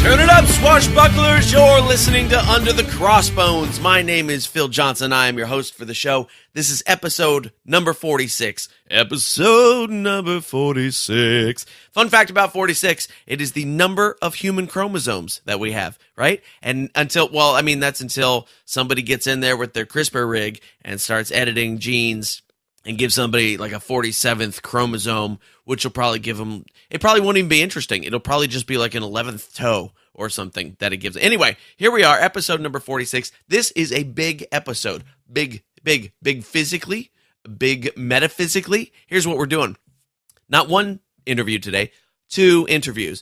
Turn it up, swashbucklers! You're listening to Under the Crossbones. My name is Phil Johnson. I am your host for the show. This is episode number 46. Episode number 46. Fun fact about 46, it is the number of human chromosomes that we have, right? And that's until somebody gets in there with their CRISPR rig and starts editing genes and gives somebody like a 47th chromosome, which will probably give them, it probably won't even be interesting. It'll probably just be like an 11th toe or something that it gives. Anyway, here we are, episode number 46. This is a big episode. Big physically, big metaphysically. Here's what we're doing. Not one interview today, two interviews.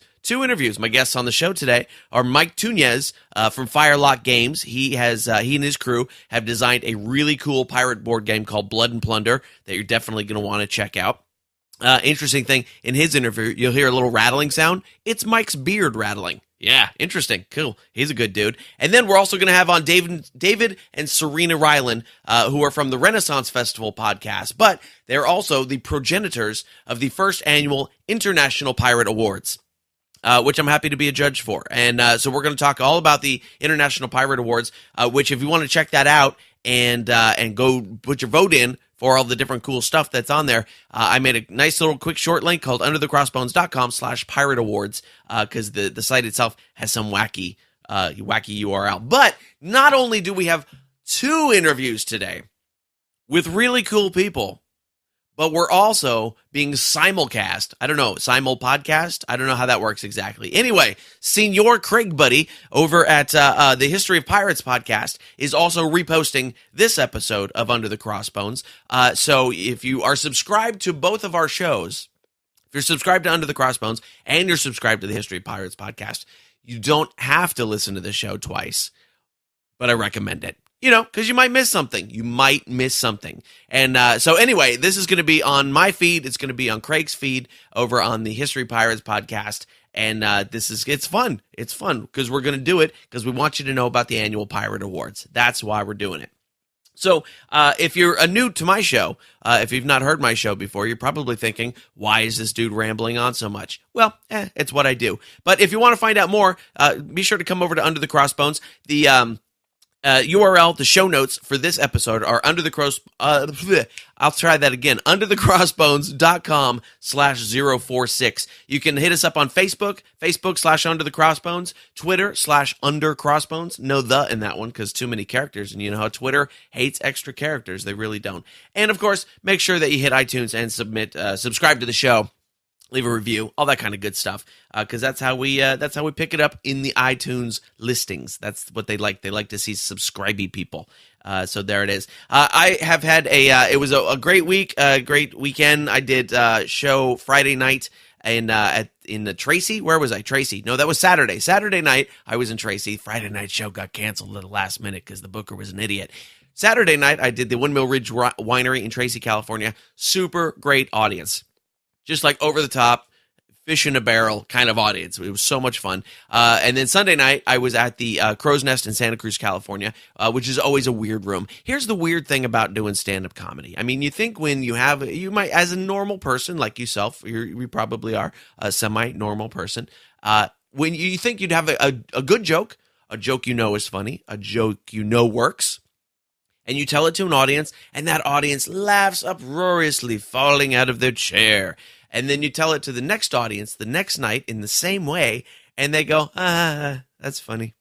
My guests on the show today are Mike Tunez from Firelock Games. He and his crew have designed a really cool pirate board game called Blood and Plunder that you're definitely going to want to check out. Interesting thing, in his interview, you'll hear a little rattling sound. It's Mike's beard rattling. Yeah, interesting. Cool. He's a good dude. And then we're also going to have on David and Serena Reiland, who are from the Renaissance Festival podcast, but they're also the progenitors of the first annual International Pirate Awards, which I'm happy to be a judge for. And so we're going to talk all about the International Pirate Awards, which if you want to check that out and go put your vote in for all the different cool stuff that's on there, I made a nice little quick short link called underthecrossbones.com/pirate awards, because the site itself has some wacky URL. But not only do we have two interviews today with really cool people, but we're also being simulcast. I don't know, simul-podcast? I don't know how that works exactly. Anyway, Senior Craig Buddy over at the History of Pirates podcast is also reposting this episode of Under the Crossbones. So if you are subscribed to both of our shows, if you're subscribed to Under the Crossbones and you're subscribed to the History of Pirates podcast, you don't have to listen to the show twice, but I recommend it. You know, because you might miss something. And so anyway, this is going to be on my feed. It's going to be on Craig's feed over on the History Pirates podcast. And it's fun. It's fun because we're going to do it because we want you to know about the annual Pirate Awards. That's why we're doing it. So if you're new to my show, if you've not heard my show before, you're probably thinking, why is this dude rambling on so much? Well, it's what I do. But if you want to find out more, be sure to come over to Under the Crossbones. The URL, the show notes for this episode are underthecrossbones.com/046. You can hit us up on Facebook, Facebook/underthecrossbones, Twitter/undercrossbones. No the in that one because too many characters, and you know how Twitter hates extra characters. They really don't. And of course, make sure that you hit iTunes and subscribe to the show. Leave a review, all that kind of good stuff, because that's how we pick it up in the iTunes listings. That's what they like. They like to see subscribey people. So there it is. I have had it was a great week, a great weekend. I did show Friday night in the Tracy. Where was I? Tracy. No, that was Saturday. Saturday night I was in Tracy. Friday night show got canceled at the last minute because the booker was an idiot. Saturday night I did the Windmill Ridge Winery in Tracy, California. Super great audience. Just like over the top, fish in a barrel kind of audience. It was so much fun. And then Sunday night, I was at the Crow's Nest in Santa Cruz, California, which is always a weird room. Here's the weird thing about doing stand-up comedy. I mean, you think when you might, as a normal person like yourself, you probably are a semi-normal person, when you think you'd have a good joke, a joke you know is funny, a joke you know works, and you tell it to an audience, and that audience laughs uproariously, falling out of their chair. And then you tell it to the next audience the next night in the same way, and they go, that's funny.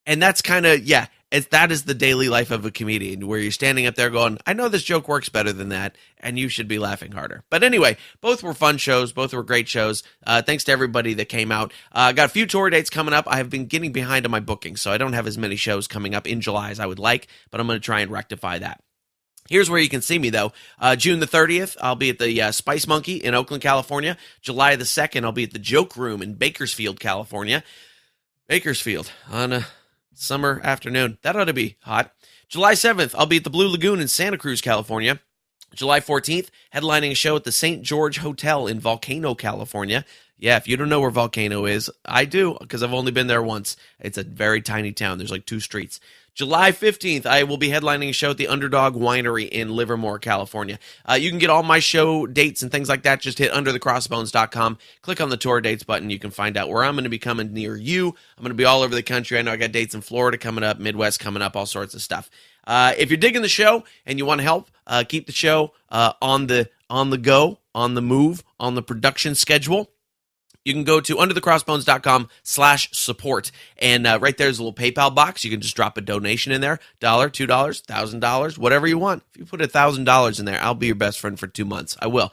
And that's kind of, that is the daily life of a comedian, where you're standing up there going, I know this joke works better than that, and you should be laughing harder. But anyway, both were fun shows. Both were great shows. Thanks to everybody that came out. Got a few tour dates coming up. I have been getting behind on my booking, so I don't have as many shows coming up in July as I would like, but I'm going to try and rectify that. Here's where you can see me, though. June the 30th, I'll be at the Spice Monkey in Oakland, California. July the 2nd, I'll be at the Joke Room in Bakersfield, California. Bakersfield on a summer afternoon. That ought to be hot. July 7th, I'll be at the Blue Lagoon in Santa Cruz, California. July 14th, headlining a show at the St. George Hotel in Volcano, California. Yeah, if you don't know where Volcano is, I do, because I've only been there once. It's a very tiny town. There's like 2 streets. July 15th, I will be headlining a show at the Underdog Winery in Livermore, California. You can get all my show dates and things like that. Just hit underthecrossbones.com. Click on the tour dates button. You can find out where I'm going to be coming near you. I'm going to be all over the country. I know I got dates in Florida coming up, Midwest coming up, all sorts of stuff. If you're digging the show and you want to help keep the show on the go, on the move, on the production schedule, you can go to underthecrossbones.com/support. And right there's a little PayPal box. You can just drop a donation in there. $1, $2, $1,000, whatever you want. If you put $1,000 in there, I'll be your best friend for 2 months. I will.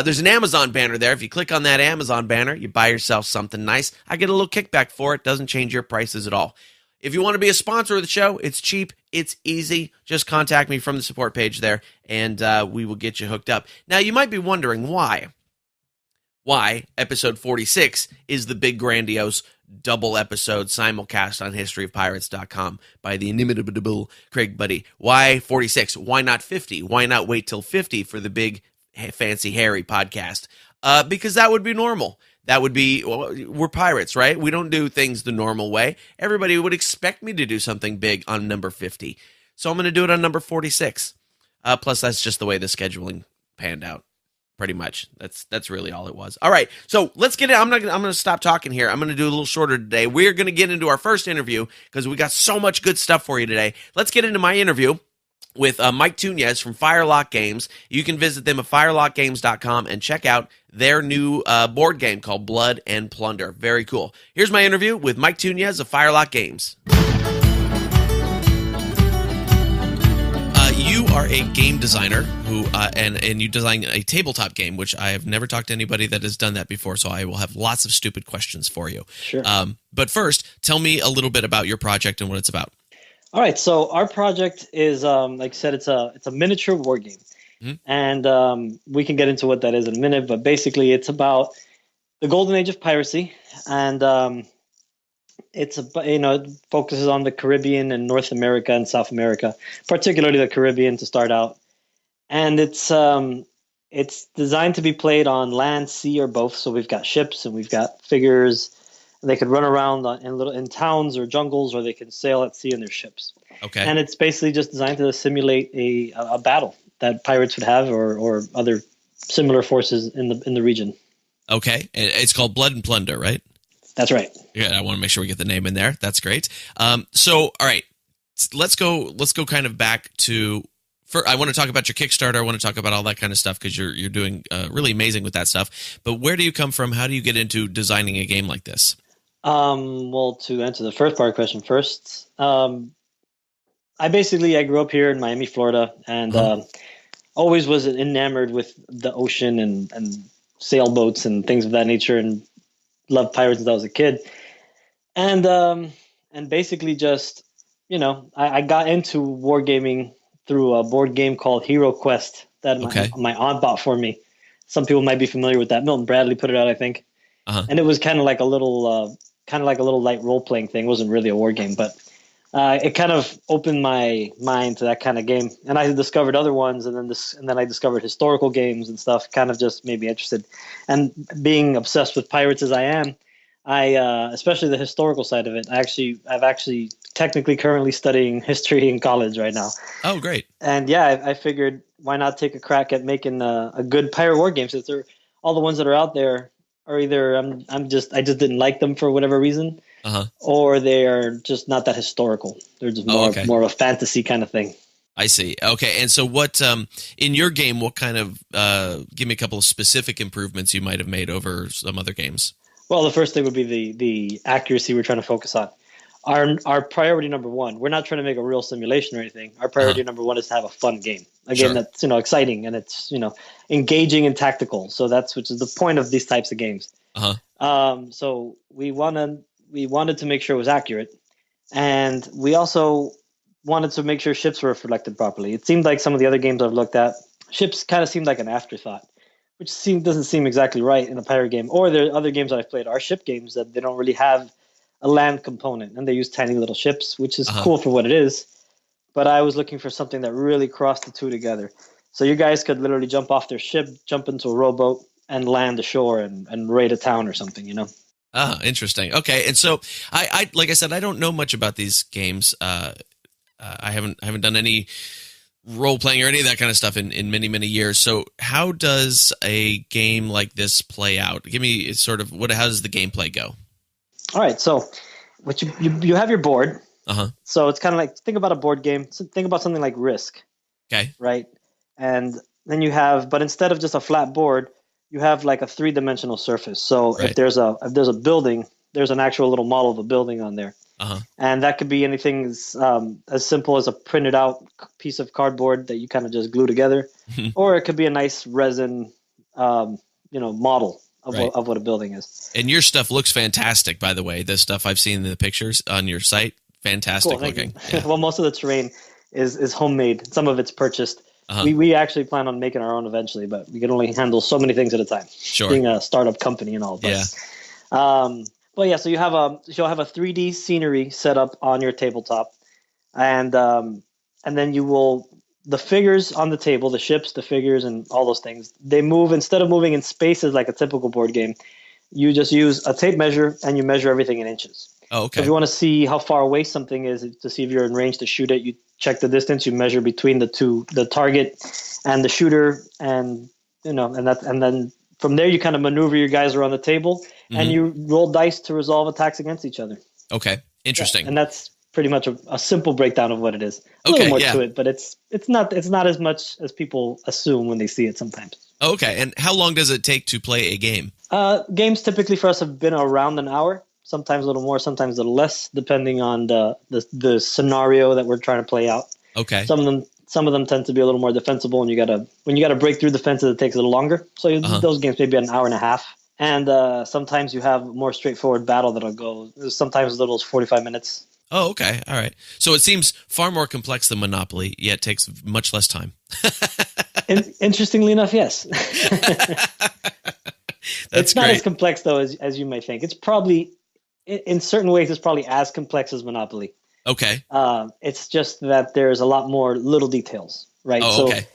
There's an Amazon banner there. If you click on that Amazon banner, you buy yourself something nice. I get a little kickback for it. Doesn't change your prices at all. If you want to be a sponsor of the show, it's cheap, it's easy. Just contact me from the support page there, and we will get you hooked up. Now, you might be wondering why episode 46 is the big grandiose double episode simulcast on historyofpirates.com by the inimitable Craig Buddy. Why 46? Why not 50? Why not wait till 50 for the big fancy hairy podcast? Because that would be normal. That would be, well, we're pirates, right? We don't do things the normal way. Everybody would expect me to do something big on number 50. So I'm going to do it on number 46. Plus, that's just the way the scheduling panned out. Pretty much. That's really all it was. All right. So let's get in. I'm going to stop talking here. I'm going to do a little shorter today. We're going to get into our first interview because we got so much good stuff for you today. Let's get into my interview with Mike Tunez from Firelock Games. You can visit them at firelockgames.com and check out their new board game called Blood and Plunder. Very cool. Here's my interview with Mike Tunez of Firelock Games. You are a game designer who and you design a tabletop game, which I have never talked to anybody that has done that before, so I will have lots of stupid questions for you. Sure. But first, tell me a little bit about your project and what it's about. All right, so our project is, like I said, it's a miniature war game, and we can get into what that is in a minute. But basically, it's about the golden age of piracy, and it's it focuses on the Caribbean and North America and South America, particularly the Caribbean to start out, and it's designed to be played on land, sea, or both. So we've got ships and we've got figures. They could run around in towns or jungles, or they can sail at sea in their ships. Okay. And it's basically just designed to simulate a battle that pirates would have, or other similar forces in the region. Okay, and it's called Blood and Plunder, right? That's right. Yeah, I want to make sure we get the name in there. That's great. So, all right, let's go kind of back to. I want to talk about your Kickstarter. I want to talk about all that kind of stuff because you're doing really amazing with that stuff. But where do you come from? How do you get into designing a game like this? Well, to answer the first part of the question first, I grew up here in Miami, Florida, and always was enamored with the ocean and sailboats and things of that nature, and loved pirates since I was a kid. And basically just, I got into wargaming through a board game called Hero Quest that my aunt bought for me. Some people might be familiar with that. Milton Bradley put it out, I think. And it was kind of like a little light role playing thing. It wasn't really a war game, but it kind of opened my mind to that kind of game. And I discovered other ones, and then I discovered historical games and stuff. Kind of just made me interested. And being obsessed with pirates as I am, especially the historical side of it. I've actually technically currently studying history in college right now. Oh, great! And yeah, I figured why not take a crack at making a good pirate war game, since all the ones that are out there are either I just didn't like them for whatever reason, or they are just not that historical. They're just more of a fantasy kind of thing. I see. Okay, and so what in your game? What kind of give me a couple of specific improvements you might have made over some other games? Well, the first thing would be the accuracy we're trying to focus on. Our priority number one, we're not trying to make a real simulation or anything. Our priority number one is to have a fun game. A game that's, exciting and it's, engaging and tactical. So which is the point of these types of games. So we wanted to make sure it was accurate. And we also wanted to make sure ships were reflected properly. It seemed like some of the other games I've looked at, ships kind of seemed like an afterthought, which doesn't seem exactly right in a pirate game. Or there are other games that I've played are ship games that they don't really have a land component, and they use tiny little ships, which is cool for what it is. But I was looking for something that really crossed the two together. So you guys could literally jump off their ship, jump into a rowboat, and land ashore and raid a town or something, you know? Ah, interesting. Okay. And so I like I said, I don't know much about these games. I haven't done any role playing or any of that kind of stuff in many, many years. So how does a game like this play out? Give me sort of how does the gameplay go? All right. So what you have your board. Uh-huh. So it's kind of like, think about a board game. So think about something like Risk. Okay. Right. And then you have, but instead of just a flat board, you have like a 3-dimensional surface. So Right. if there's a building, there's an actual little model of a building on there. Uh-huh. And that could be anything as simple as a printed out piece of cardboard that you kind of just glue together, or it could be a nice resin, model of, Right. of what a building is. And your stuff looks fantastic, by the way. The stuff I've seen in the pictures on your site, fantastic Cool, thank looking. you. Yeah. Well, most of the terrain is homemade. Some of it's purchased. Uh-huh. We actually plan on making our own eventually, but we can only handle so many things at a time. Sure. Being a startup company and all. But, Yeah. But yeah, so you'll have a 3D scenery set up on your tabletop, and then the figures on the table, the ships, the figures, and all those things, they move. Instead of moving in spaces like a typical board game, you just use a tape measure and you measure everything in inches. Oh, So okay. if you want to see how far away something is, to see if you're in range to shoot it, you check the distance, you measure between the target and the shooter, and then from there you kind of maneuver your guys around the table, and you roll dice to resolve attacks against each other. Okay. Interesting. Yeah, and that's pretty much a simple breakdown of what it is. A Okay, little more yeah. to it, but it's not as much as people assume when they see it sometimes. Okay. And how long does it take to play a game? Games typically for us have been around an hour. Sometimes a little more, sometimes a little less, depending on the scenario that we're trying to play out. Okay. Some of them tend to be a little more defensible, and when you gotta break through defenses, it takes a little longer. So those games maybe an hour and a half. And sometimes you have a more straightforward battle that'll go sometimes as little as 45 minutes. Oh, okay. All right. So it seems far more complex than Monopoly, yet takes much less time. Interestingly enough, yes. That's it's not great. as complex though as you may think. It's probably in certain ways it's probably as complex as Monopoly. Okay. It's just that there's a lot more little details, right? Oh, okay.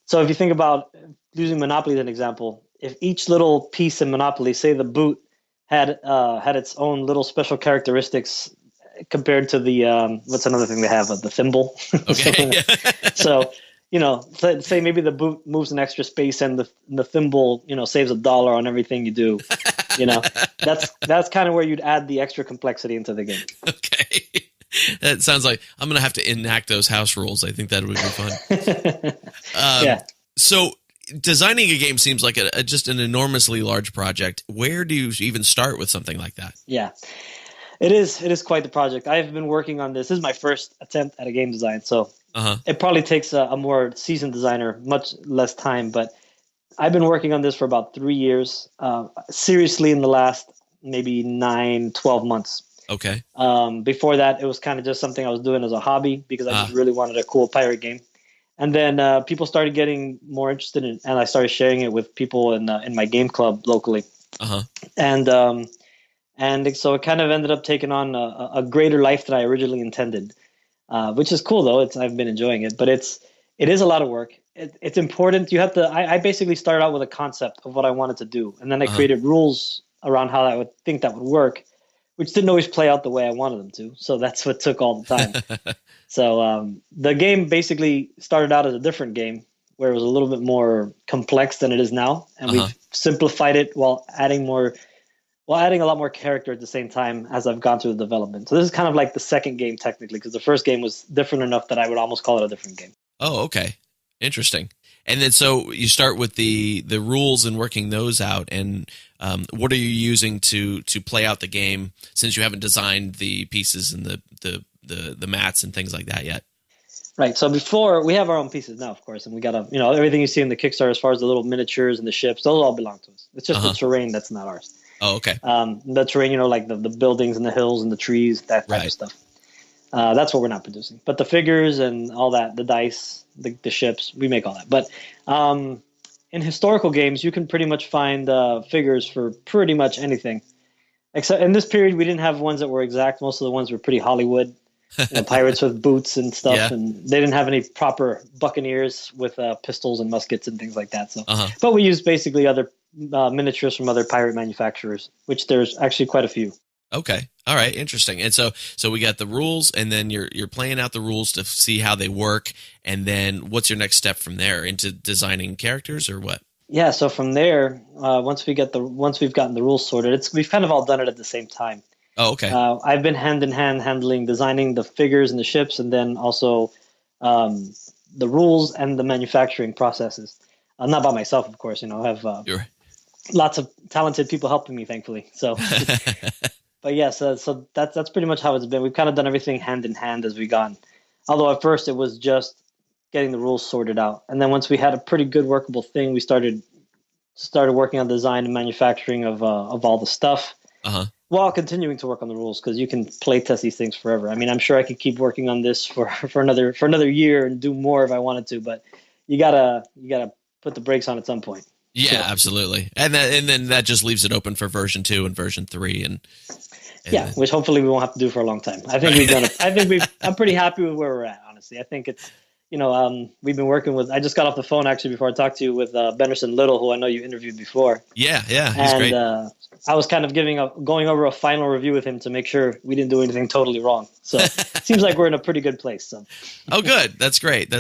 So if you think about using Monopoly as an example, if each little piece in Monopoly, say the boot, had its own little special characteristics compared to the what's another thing they have, the thimble. Okay. So say maybe the boot moves an extra space and the thimble saves $1 on everything you do. That's kind of where you'd add the extra complexity into the game. Okay. That sounds like I'm going to have to enact those house rules. I think that would be fun. Yeah. So designing a game seems like just an enormously large project. Where do you even start with something like that? Yeah. It is quite the project. I've been working on this. This is my first attempt at a game design, so it probably takes a more seasoned designer much less time, but I've been working on this for about 3 years, seriously in the last maybe 9-12 months. Okay. Before that, it was kind of just something I was doing as a hobby because I just really wanted a cool pirate game. And then people started getting more interested in it, and I started sharing it with people in my game club locally. And so it kind of ended up taking on a greater life than I originally intended, which is cool though. I've been enjoying it, but it is a lot of work. It's important. You have to. I basically started out with a concept of what I wanted to do, and then I created rules around how I would think that would work, which didn't always play out the way I wanted them to. So that's what took all the time. So the game basically started out as a different game where it was a little bit more complex than it is now, and we've simplified it while adding a lot more character at the same time as I've gone through the development. So this is kind of like the second game technically, because the first game was different enough that I would almost call it a different game. Oh, okay. Interesting. And then so you start with the rules and working those out, and what are you using to play out the game since you haven't designed the pieces and the mats and things like that yet? Right. So before, we have our own pieces now, of course, and we got everything you see in the Kickstarter as far as the little miniatures and the ships, those all belong to us. It's just the terrain that's not ours. Oh, okay. The terrain, like the buildings and the hills and the trees, that type of stuff. That's what we're not producing. But the figures and all that, the dice, the ships, we make all that. But in historical games, you can pretty much find figures for pretty much anything. Except in this period, we didn't have ones that were exact. Most of the ones were pretty Hollywood. Pirates with boots and stuff, and they didn't have any proper buccaneers with pistols and muskets and things like that. So, but we used basically other miniatures from other pirate manufacturers, which there's actually quite a few. Okay. All right. Interesting. And so we got the rules, and then you're playing out the rules to see how they work, and then what's your next step from there into designing characters or what? Yeah. So from there, once we've gotten the rules sorted, we've kind of all done it at the same time. Oh, okay. I've been hand in hand designing the figures and the ships, and then also the rules and the manufacturing processes. Not by myself, of course. I have lots of talented people helping me, thankfully. So. But yes, so that's pretty much how it's been. We've kind of done everything hand in hand as we've gone. Although at first it was just getting the rules sorted out, and then once we had a pretty good workable thing, we started working on design and manufacturing of all the stuff, while continuing to work on the rules, because you can play test these things forever. I mean, I'm sure I could keep working on this for another year and do more if I wanted to, but you gotta put the brakes on at some point. Yeah, absolutely. And then that just leaves it open for version 2 and version 3 and yeah, which hopefully we won't have to do for a long time. I think we've done it. I'm pretty happy with where we're at, honestly. I think it's, we've been working with, I just got off the phone actually before I talked to you with Benderson Little, who I know you interviewed before. Yeah, he's great. I was kind of going over a final review with him to make sure we didn't do anything totally wrong. So it seems like we're in a pretty good place. So. Oh, good. That's great.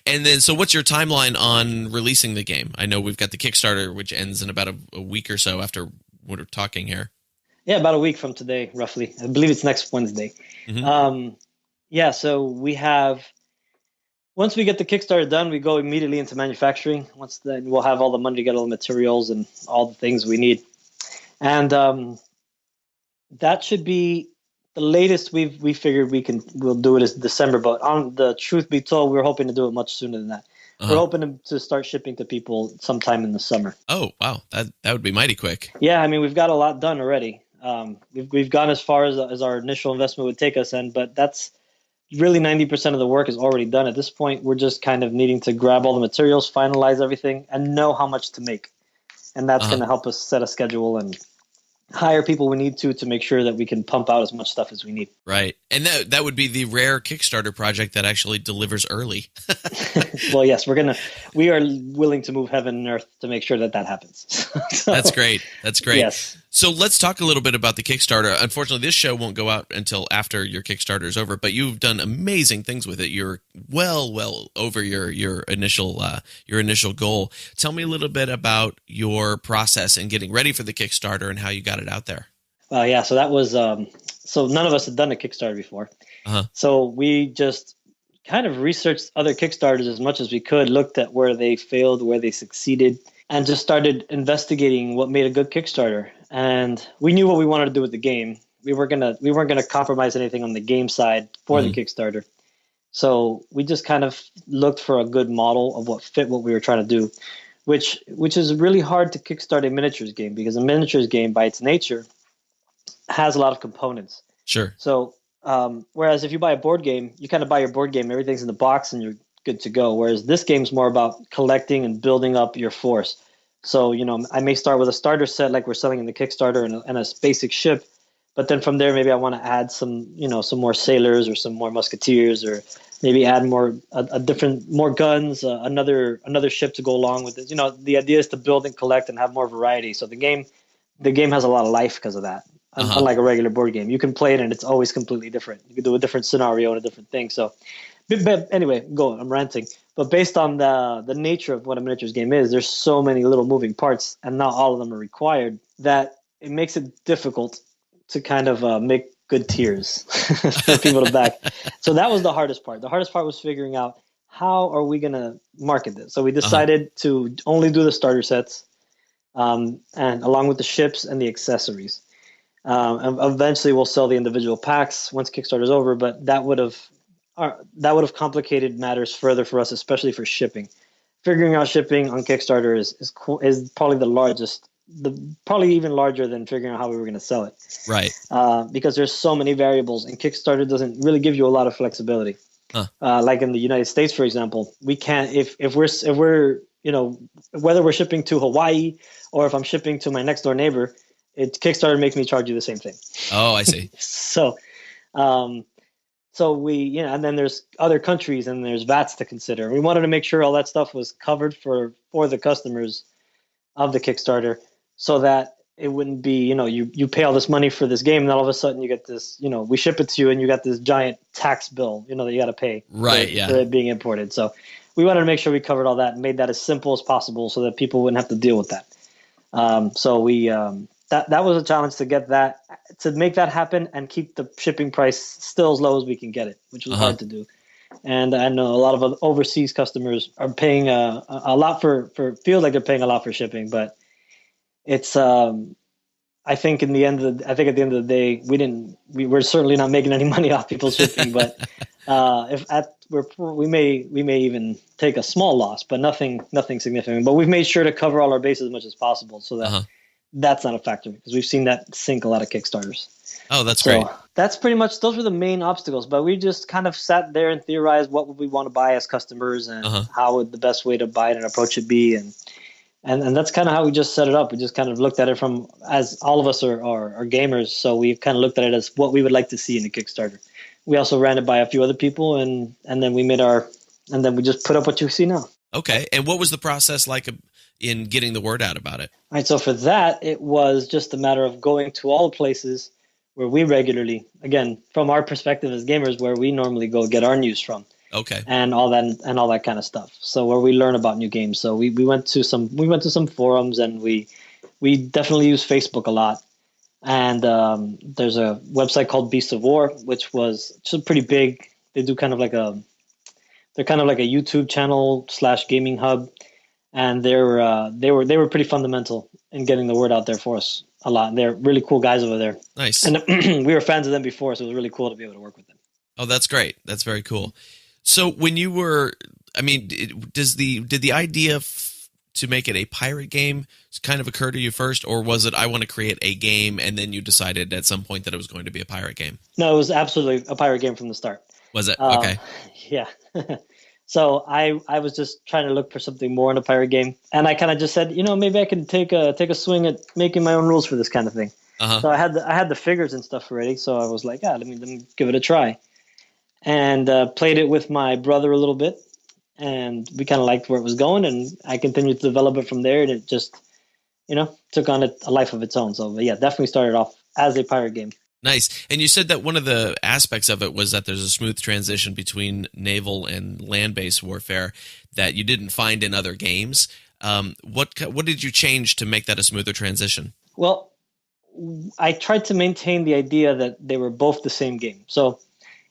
And then, so what's your timeline on releasing the game? I know we've got the Kickstarter, which ends in about a week or so after we're talking here. Yeah, about a week from today, roughly. I believe it's next Wednesday. Mm-hmm. So we have, once we get the Kickstarter done, we go immediately into manufacturing. Once then, we'll have all the money to get all the materials and all the things we need. And that should be the latest we figured we'll do it is December. But on the truth be told, we're hoping to do it much sooner than that. We're hoping to start shipping to people sometime in the summer. Oh, wow. That would be mighty quick. Yeah, I mean, we've got a lot done already. We've gone as far as our initial investment would take us in, but that's really 90% of the work is already done. At this point, we're just kind of needing to grab all the materials, finalize everything, and know how much to make. And that's going to help us set a schedule and hire people we need to make sure that we can pump out as much stuff as we need. Right. And that would be the rare Kickstarter project that actually delivers early. Well, yes, we are willing to move heaven and earth to make sure that happens. So, That's great. Yes. So let's talk a little bit about the Kickstarter. Unfortunately, this show won't go out until after your Kickstarter is over, but you've done amazing things with it. You're well over your initial goal. Tell me a little bit about your process in getting ready for the Kickstarter and how you got it out there. Yeah, so that was so none of us had done a Kickstarter before. So we just kind of researched other Kickstarters as much as we could, looked at where they failed, where they succeeded, and just started investigating what made a good Kickstarter. And we knew what we wanted to do with the game. We weren't gonna compromise anything on the game side for the Kickstarter. So we just kind of looked for a good model of what fit what we were trying to do, which is really hard to kickstart a miniatures game, because a miniatures game by its nature has a lot of components. Sure. So whereas if you buy a board game, you kind of buy your board game, everything's in the box and you're good to go. Whereas this game's more about collecting and building up your force. So, I may start with a starter set like we're selling in the Kickstarter and a basic ship. But then from there, maybe I want to add some more sailors or some more musketeers, or maybe add more guns, another ship to go along with it. The idea is to build and collect and have more variety. So the game has a lot of life because of that. Unlike a regular board game, you can play it and it's always completely different. You can do a different scenario and a different thing. So, but anyway, I'm ranting. But based on the nature of what a miniatures game is, there's so many little moving parts, and not all of them are required, that it makes it difficult to kind of make good tiers for people to back. So that was the hardest part. The hardest part was figuring out, how are we going to market this? So we decided to only do the starter sets, and along with the ships and the accessories. And eventually we'll sell the individual packs once Kickstarter's over, but that would have complicated matters further for us, especially for shipping. Figuring out shipping on Kickstarter is probably the largest, probably even larger than figuring out how we were going to sell it. Right. Because there's so many variables, and Kickstarter doesn't really give you a lot of flexibility. Like in the United States, for example, we can't, if we're whether we're shipping to Hawaii or if I'm shipping to my next door neighbor, Kickstarter makes me charge you the same thing. Oh, I see. So we, and then there's other countries and there's VATs to consider. We wanted to make sure all that stuff was covered for the customers, of the Kickstarter, so that it wouldn't be, you pay all this money for this game, and all of a sudden you get this, we ship it to you and you got this giant tax bill, that you got to pay for it being imported. So we wanted to make sure we covered all that and made that as simple as possible so that people wouldn't have to deal with that. So we that was a challenge to make that happen and keep the shipping price still as low as we can get it, which was hard to do. And I know a lot of overseas customers are paying a lot for feels like they're paying a lot for shipping, but it's I think at the end of the day, we're certainly not making any money off people's shipping, but we may even take a small loss, but nothing significant. But we've made sure to cover all our bases as much as possible, so that that's not a factor, because we've seen that sink a lot of Kickstarters. Oh, that's great. That's pretty much, those were the main obstacles. But we just kind of sat there and theorized what would we want to buy as customers, and how would the best way to buy it and approach it be, and that's kind of how we just set it up. We just kind of looked at it from, as all of us are gamers, so we kind of looked at it as what we would like to see in a Kickstarter. We also ran it by a few other people, and then we we just put up what you see now. Okay. And what was the process like in getting the word out about it? All right. So for that, it was just a matter of going to all the places where we regularly, again, from our perspective as gamers, where we normally go get our news from. Okay. And all that kind of stuff. So where we learn about new games. So we went to some forums, and we definitely use Facebook a lot. And there's a website called Beasts of War, which was just pretty big. They do kind of like a YouTube channel / gaming hub, and they were pretty fundamental in getting the word out there for us a lot. And they're really cool guys over there. Nice. And we were fans of them before, so it was really cool to be able to work with them. Oh, that's great. That's very cool. So when you were, did the idea to make it a pirate game kind of occur to you first, or was it, I want to create a game, and then you decided at some point that it was going to be a pirate game? No, it was absolutely a pirate game from the start. Was it? Okay. Yeah. So I was just trying to look for something more in a pirate game, and I kind of just said, maybe I can take a swing at making my own rules for this kind of thing. So I had the figures and stuff already, so I was like, let me give it a try. And played it with my brother a little bit, and we kind of liked where it was going, and I continued to develop it from there, and it just, took on a life of its own. So yeah, definitely started off as a pirate game. Nice. And you said that one of the aspects of it was that there's a smooth transition between naval and land-based warfare that you didn't find in other games. What did you change to make that a smoother transition? Well, I tried to maintain the idea that they were both the same game. So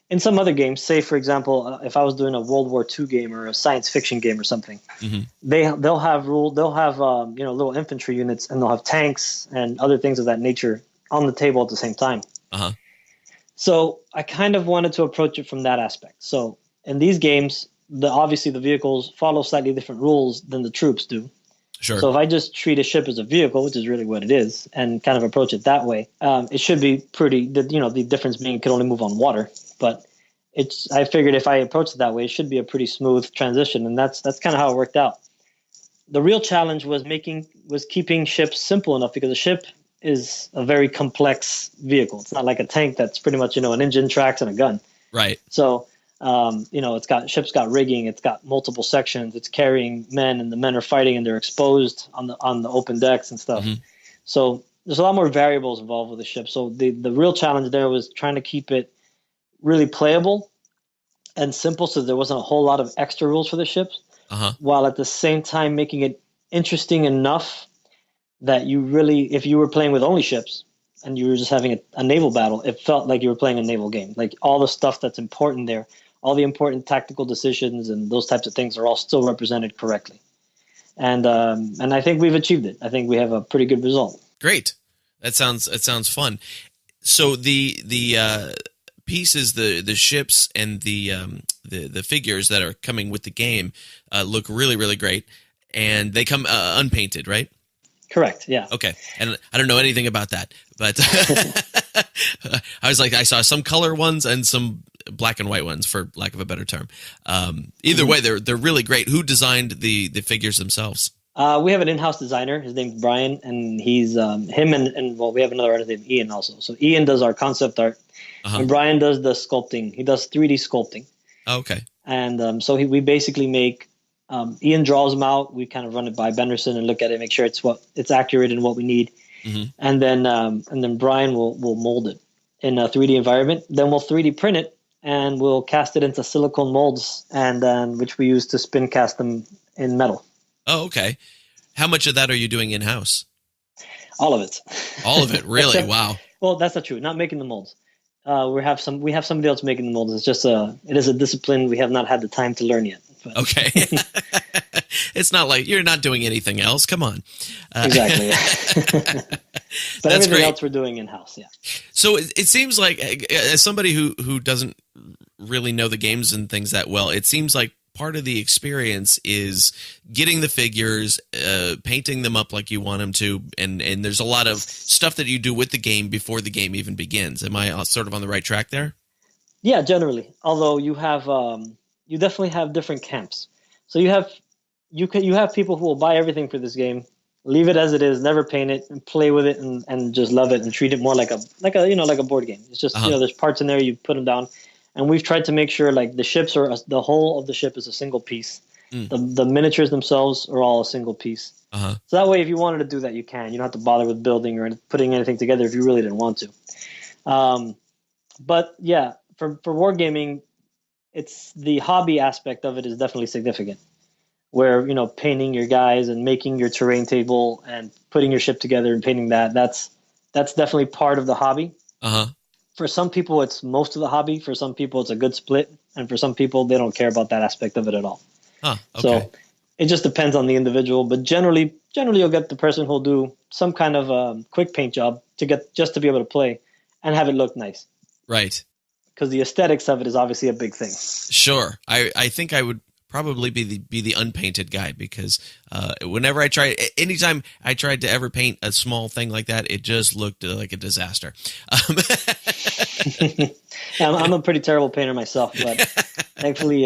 in some other games, say for example, if I was doing a World War II game or a science fiction game or something, they'll have little infantry units, and they'll have tanks and other things of that nature on the table at the same time. So I kind of wanted to approach it from that aspect. So in these games, obviously the vehicles follow slightly different rules than the troops do. Sure. So if I just treat a ship as a vehicle, which is really what it is, and kind of approach it that way, it should be pretty. The difference being it can only move on water. But I figured if I approach it that way, it should be a pretty smooth transition, and that's kind of how it worked out. The real challenge was keeping ships simple enough, because a ship is a very complex vehicle. It's not like a tank that's pretty much an engine, tracks, and a gun. Right. So ship's got rigging, it's got multiple sections, it's carrying men, and the men are fighting, and they're exposed on the open decks and stuff. So there's a lot more variables involved with the ship. So the real challenge there was trying to keep it really playable and simple, so there wasn't a whole lot of extra rules for the ships, while at the same time making it interesting enough that you really, if you were playing with only ships and you were just having a naval battle, it felt like you were playing a naval game. Like all the stuff that's important there, all the important tactical decisions and those types of things are all still represented correctly. And I think we've achieved it. I think we have a pretty good result. Great. It sounds fun. So the pieces, the ships and the figures that are coming with the game look really, really great, and they come unpainted, right? Correct. Yeah. Okay. And I don't know anything about that, but I was like, I saw some color ones and some black and white ones, for lack of a better term. Either way, they're really great. Who designed the figures themselves? We have an in-house designer. His name's Brian, and he's him and we have another artist named Ian also. So Ian does our concept art, and Brian does the sculpting. He does 3D sculpting. Okay. And so we basically make Ian draws them out. We kind of run it by Benderson and look at it, make sure it's accurate in what we need. And then Brian will mold it in a 3D environment. Then we'll 3D print it and we'll cast it into silicone molds, and which we use to spin cast them in metal. Oh, okay. How much of that are you doing in-house? All of it. All of it, really? Wow. Well, that's not true. Not making the molds. We have somebody else making the molds. It's just it is a discipline we have not had the time to learn yet. But. Okay. It's not like you're not doing anything else. Come on. Exactly. But That's everything great. else we're doing in-house, yeah. So it seems like, as somebody who doesn't really know the games and things that well, it seems like part of the experience is getting the figures, painting them up like you want them to, and there's a lot of stuff that you do with the game before the game even begins. Am I sort of on the right track there? Yeah, generally. Although you have you definitely have different camps. So you have people who will buy everything for this game, leave it as it is, never paint it, and play with it, and just love it and treat it more like a board game. It's just there's parts in there, you put them down, and we've tried to make sure like the ships the whole of the ship is a single piece. The miniatures themselves are all a single piece. So that way, if you wanted to do that, you can. You don't have to bother with building or putting anything together if you really didn't want to. But yeah, for wargaming, it's the hobby aspect of it is definitely significant. Where, painting your guys and making your terrain table and putting your ship together and painting that's definitely part of the hobby. For some people, it's most of the hobby. For some people, it's a good split. And for some people, they don't care about that aspect of it at all. Okay. So it just depends on the individual. But generally you'll get the person who'll do some kind of quick paint job to be able to play and have it look nice. Right. Because the aesthetics of it is obviously a big thing. Sure. I think I would probably be the unpainted guy, because anytime I tried to ever paint a small thing like that, it just looked like a disaster. I'm a pretty terrible painter myself, but thankfully,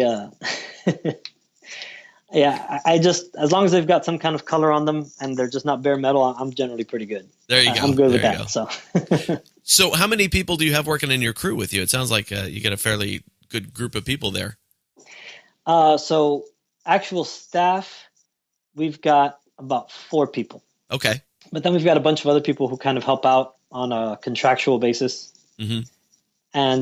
yeah, I just, as long as they've got some kind of color on them and they're just not bare metal, I'm generally pretty good. There you go. I'm good with that. So, so how many people do you have working in your crew with you? It sounds like you got a fairly good group of people there. So actual staff, we've got about 4 people. Okay. But then we've got a bunch of other people who kind of help out on a contractual basis. And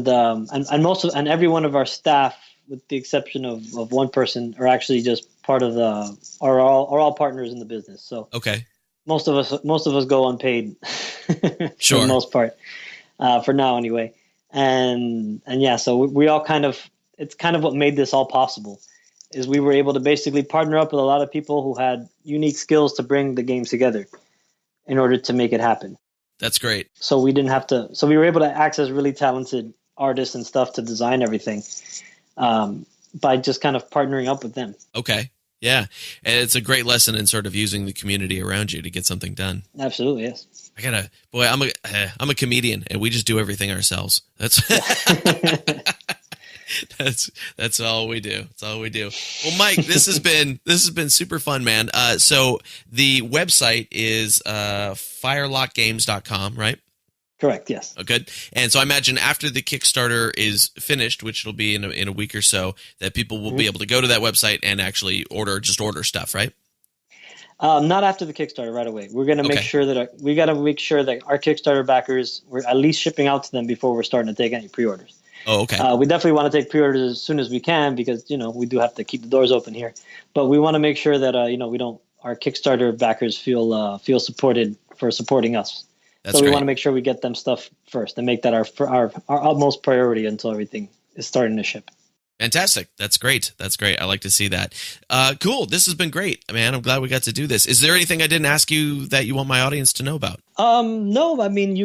every one of our staff, with the exception of one person, are actually just part of are all partners in the business. So okay. Most of us go unpaid. Sure. For the most part, for now anyway. And yeah, so we all it's kind of what made this all possible, is we were able to basically partner up with a lot of people who had unique skills to bring the games together in order to make it happen. That's great. So we we were able to access really talented artists and stuff to design everything, by just kind of partnering up with them. Okay. Yeah. And it's a great lesson in sort of using the community around you to get something done. Absolutely. Yes. I'm a comedian, and we just do everything ourselves. That's all we do. That's all we do. Well, Mike, this has been super fun, man. So the website is firelockgames.com, right? Correct. Yes. Oh, good. And so I imagine after the Kickstarter is finished, which will be in a week or so, that people will be able to go to that website and actually order stuff, right? Not after the Kickstarter right away. We're going to make sure that our Kickstarter backers, we're at least shipping out to them before we're starting to take any pre-orders. Oh, okay. We definitely want to take pre-orders as soon as we can, because we do have to keep the doors open here. But we want to make sure that our Kickstarter backers feel supported for supporting us. That's so we great. want to make sure we get them stuff first and make that our utmost priority until everything is starting to ship. Fantastic. That's great. I like to see that. Cool. This has been great, man. I'm glad we got to do this. Is there anything I didn't ask you that you want my audience to know about? No, I mean,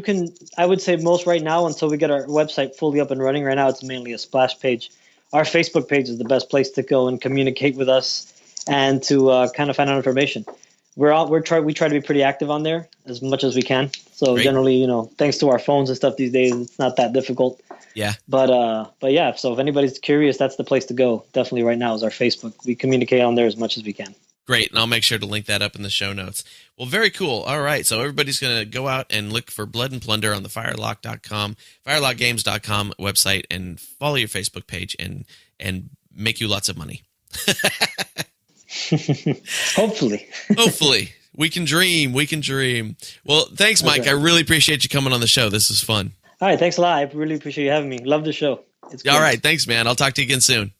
I would say most right now, until we get our website fully up and running. Right now, it's mainly a splash page. Our Facebook page is the best place to go and communicate with us and to kind of find out information. We try to be pretty active on there as much as we can. So Great. Generally, thanks to our phones and stuff these days, it's not that difficult. Yeah. But yeah, so if anybody's curious, that's the place to go. Definitely right now is our Facebook. We communicate on there as much as we can. Great. And I'll make sure to link that up in the show notes. Well, very cool. All right. So everybody's going to go out and look for Blood and Plunder on the firelockgames.com website, and follow your Facebook page and make you lots of money. Hopefully. Hopefully. We can dream. We can dream. Well, thanks, Mike. Okay. I really appreciate you coming on the show. This is fun. All right. Thanks a lot. I really appreciate you having me. Love the show. It's good. All right. Thanks, man. I'll talk to you again soon.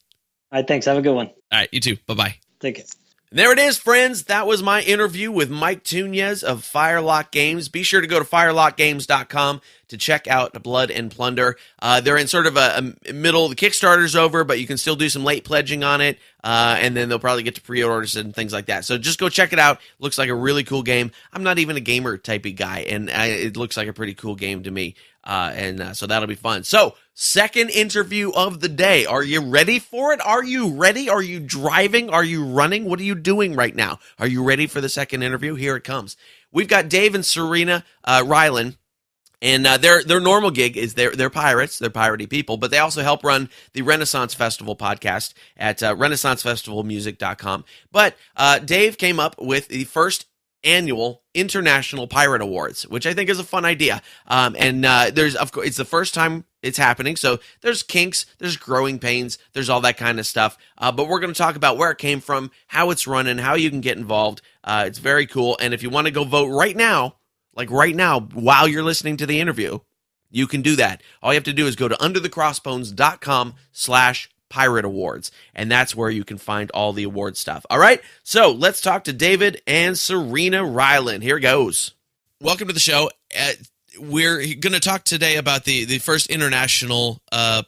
All right. Thanks. Have a good one. All right. You too. Bye-bye. Take it. There it is, friends. That was my interview with Mike Tunez of Firelock Games. Be sure to go to firelockgames.com to check out Blood and Plunder. They're in sort of a middle. The Kickstarter's over, but you can still do some late pledging on it, and then they'll probably get to pre-orders and things like that. So just go check it out. Looks like a really cool game. I'm not even a gamer type of guy, and it looks like a pretty cool game to me. So that'll be fun. So, second interview of the day. Are you ready for it? Are you ready? Are you driving? Are you running? What are you doing right now? Are you ready for the second interview? Here it comes. We've got Dave and Serena Reiland. And their normal gig is they're pirates, they're piratey people, but they also help run the Renaissance Festival podcast at renaissancefestivalmusic.com. But Dave came up with the first annual International Pirate Awards, which I think is a fun idea. There's, of course, it's the first time it's happening, so there's kinks, there's growing pains, there's all that kind of stuff. But we're going to talk about where it came from, how it's running, how you can get involved. It's very cool, and if you want to go vote right now, while you're listening to the interview, you can do that. All you have to do is go to underthecrossbones.com/pirate awards, and that's where you can find all the award stuff. All right, so let's talk to David and Serena Reiland. Here goes. Welcome to the show. We're going to talk today about the first International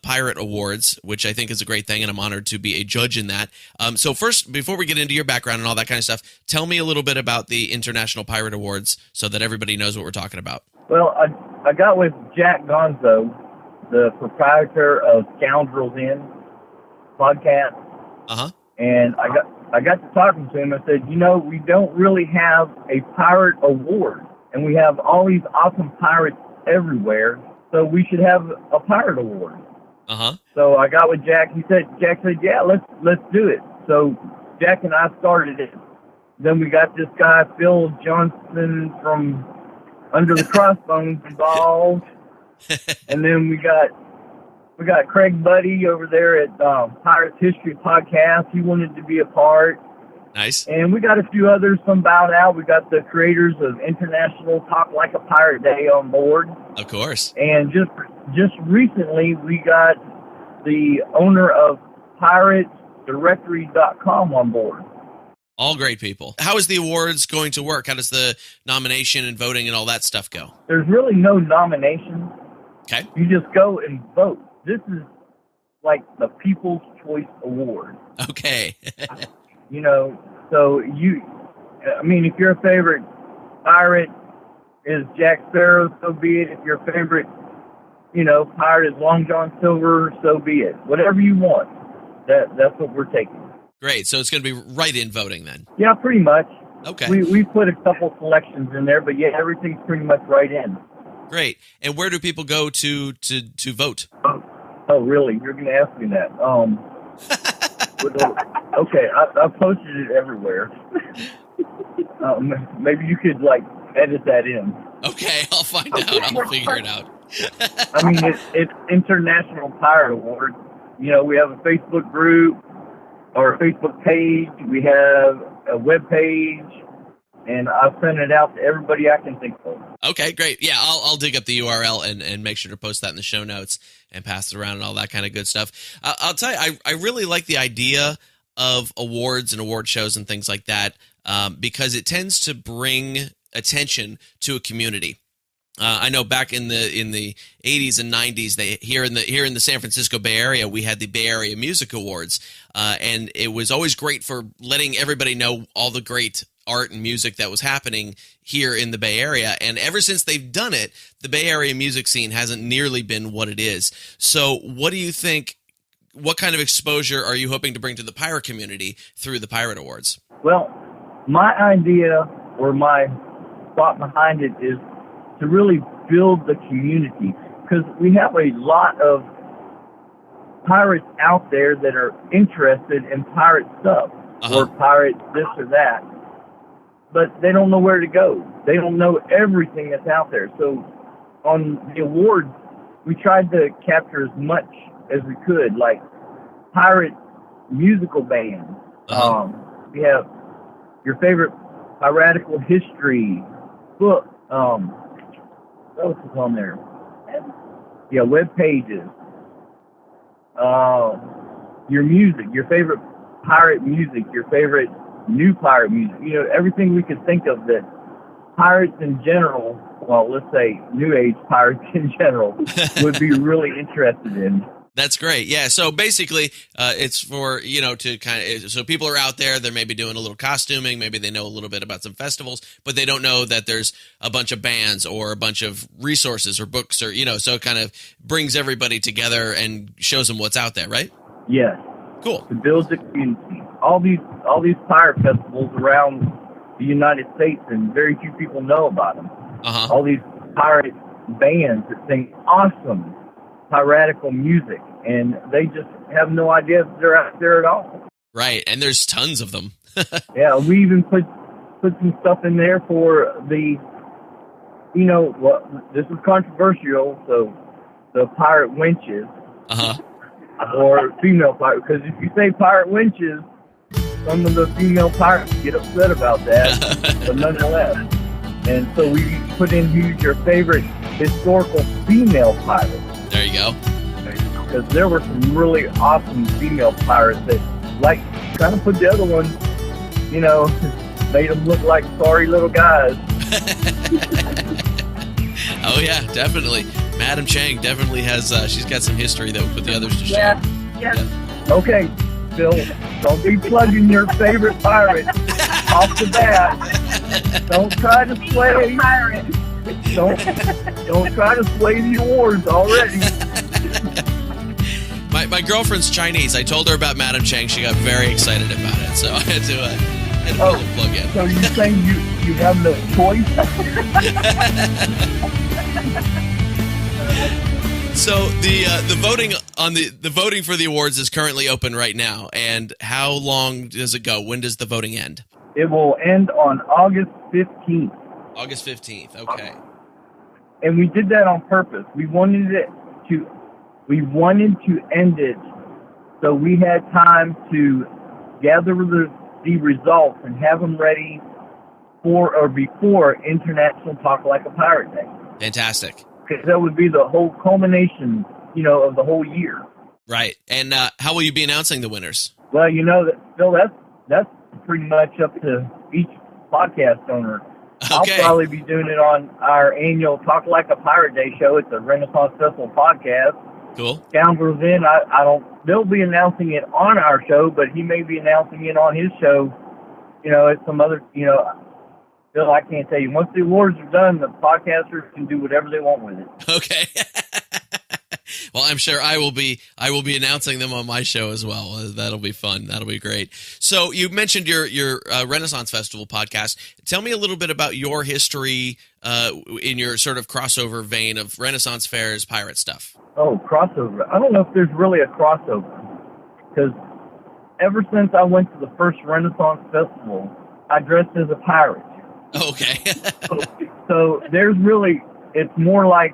Pirate Awards, which I think is a great thing, and I'm honored to be a judge in that. So first, before we get into your background and all that kind of stuff, tell me a little bit about the International Pirate Awards so that everybody knows what we're talking about. Well, I got with Jack Gonzo, the proprietor of Scoundrels Inn podcast, and I got to talking to him. I said, we don't really have a pirate award. And we have all these awesome pirates everywhere, so we should have a pirate award. So I got with Jack. Jack said, yeah, let's do it. So Jack and I started it. Then we got this guy, Phil Johnson from Under the Crossbones involved. And then we got Craig Buddy over there at Pirates History Podcast. He wanted to be a part. Nice. And we got a few others from bowed out. We got the creators of International Talk Like a Pirate Day on board. Of course. And just recently, we got the owner of PiratesDirectory.com on board. All great people. How is the awards going to work? How does the nomination and voting and all that stuff go? There's really no nomination. Okay. You just go and vote. This is like the People's Choice Award. Okay. So if your favorite pirate is Jack Sparrow, so be it. If your favorite, pirate is Long John Silver, so be it. Whatever you want, that's what we're taking. Great. So it's going to be write-in voting then? Yeah, pretty much. Okay. We put a couple selections in there, but yeah, everything's pretty much right in. Great. And where do people go to vote? Oh, really? You're going to ask me that? Okay, I posted it everywhere. Maybe you could edit that in. Okay, I'll find out. I'll figure it out. It's International Pirate Award. We have a Facebook group or a Facebook page. We have a web page, and I've sent it out to everybody I can think of. Okay, great. Yeah, I'll dig up the URL and make sure to post that in the show notes and pass it around and all that kind of good stuff. I'll tell you, I really like the idea of awards and award shows and things like that because it tends to bring attention to a community. I know back in the 80s and 90s, here in the San Francisco Bay Area, we had the Bay Area Music Awards, and it was always great for letting everybody know all the great art and music that was happening here in the Bay Area. And ever since they've done it, the Bay Area music scene hasn't nearly been what it is. So what do you think? What kind of exposure are you hoping to bring to the pirate community through the Pirate Awards? Well, my idea or my thought behind it is to really build the community, because we have a lot of pirates out there that are interested in pirate stuff or pirate this or that, but they don't know where to go. They don't know everything that's out there. So on the awards, we tried to capture as much as we could, like pirate musical bands, We have your favorite piratical history book. What else is on there? Yeah, web pages. Your music, your favorite pirate music, your favorite new pirate music. Everything we could think of that pirates in general, well, let's say New Age pirates in general, would be really interested in. That's great. Yeah. So basically, it's for, to kind of, so people are out there, they're maybe doing a little costuming. Maybe they know a little bit about some festivals, but they don't know that there's a bunch of bands or a bunch of resources or books or, so it kind of brings everybody together and shows them what's out there, right? Yes. Cool. To build the community. All these pirate festivals around the United States, and very few people know about them. Uh-huh. All these pirate bands that sing awesome piratical music, and they just have no idea that they're out there at all. Right, and there's tons of them. Yeah, we even put some stuff in there for the, this is controversial, so the pirate winches. Uh-huh. Or female pirate, because if you say pirate winches, some of the female pirates get upset about that, but nonetheless. And so we put in who's your favorite historical female pirate. There you go. Because there were some really awesome female pirates that, kind of put the other one, made them look like sorry little guys. Oh, yeah, definitely. Madam Chang definitely has, she's got some history that would put the others to shame. Yeah. Okay, Phil, don't be plugging your favorite pirate off the bat. Don't try to sway. Don't try to sway the awards already. My girlfriend's Chinese. I told her about Madam Chang. She got very excited about it, so I had to put a plug in. So you're saying you have no choice? So the voting on the voting for the awards is currently open right now. And how long does it go? When does the voting end? It will end on August 15th. August 15th. Okay. And we did that on purpose. We wanted to end it so we had time to gather the results and have them ready for or before International Talk Like a Pirate Day. Fantastic. Because that would be the whole culmination, of the whole year. Right. And how will you be announcing the winners? Well, Phil, that's pretty much up to each podcast owner. Okay. I'll probably be doing it on our annual Talk Like a Pirate Day show. It's a Renaissance Festival podcast. Cool. Scoundrels In, I don't, they'll be announcing it on our show, but he may be announcing it on his show, at some other, Phil, I can't tell you. Once the awards are done, the podcasters can do whatever they want with it. Okay. Well, I'm sure I will be announcing them on my show as well. That'll be fun. That'll be great. So you mentioned your Renaissance Festival podcast. Tell me a little bit about your history in your sort of crossover vein of Renaissance fairs, pirate stuff. Oh, crossover. I don't know if there's really a crossover, because ever since I went to the first Renaissance Festival, I dressed as a pirate. Okay. So there's really, it's more like,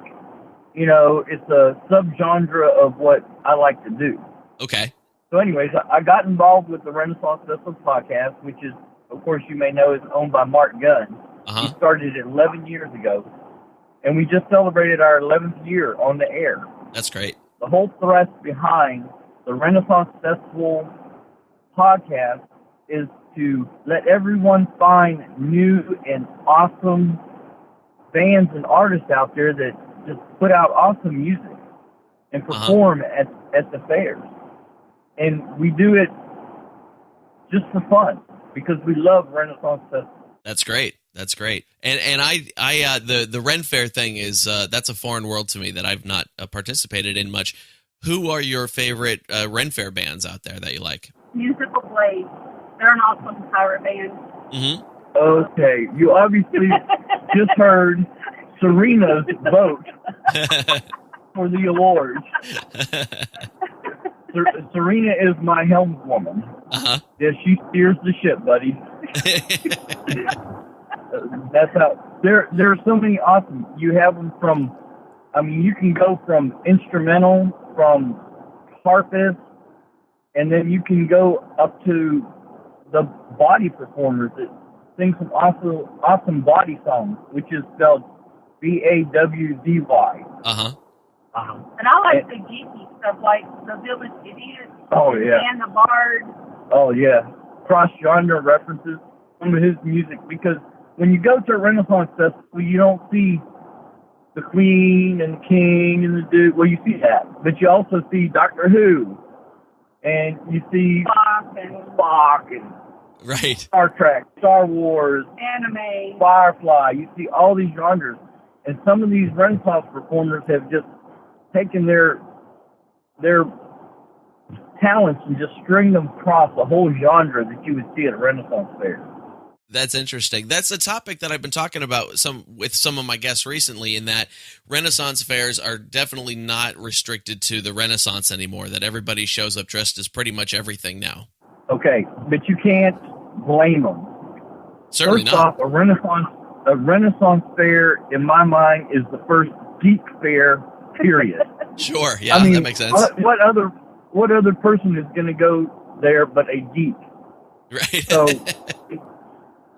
it's a subgenre of what I like to do. Okay. So anyways, I got involved with the Renaissance Festival podcast, which is, of course, you may know, is owned by Mark Gunn. Uh-huh. He started it 11 years ago, and we just celebrated our 11th year on the air. That's great. The whole thrust behind the Renaissance Festival podcast is to let everyone find new and awesome bands and artists out there that just put out awesome music and perform at the fairs. And we do it just for fun because we love Renaissance Festival. That's great. That's great. And I the Ren Fair thing is that's a foreign world to me that I've not participated in much. Who are your favorite Ren Fair bands out there that you like? Musical Blade. They're an awesome pirate band. Mm-hmm. Okay, you obviously just heard Serena's vote for the awards. Serena is my helmswoman. Uh-huh. Yeah, she steers the ship, buddy. That's how. There are so many awesome. You have them from. I mean, you can go from instrumental, from harpist, and then you can go up to the body performers that sing some awesome body songs, which is spelled Bawdy. And I like the geeky stuff, like the Village Idiots. Oh yeah. And the Bard. Oh yeah. Cross genre references some of his music, because when you go to a Renaissance festival, you don't see the Queen and the King and the Duke. Well, you see that, but you also see Doctor Who, and you see Spock and right. Star Trek, Star Wars, anime, Firefly. You see all these genres, and some of these Renaissance performers have just taken their talents and just string them across a whole genre that you would see at a Renaissance fair. That's interesting. That's a topic that I've been talking about with some of my guests recently, in that Renaissance fairs are definitely not restricted to the Renaissance anymore, that everybody shows up dressed as pretty much everything now. Okay, but you can't blame them. Certainly First not. off, a Renaissance fair, in my mind, is the first geek fair, period. Sure, yeah, I mean, that makes sense. What other person is going to go there but a geek? Right. So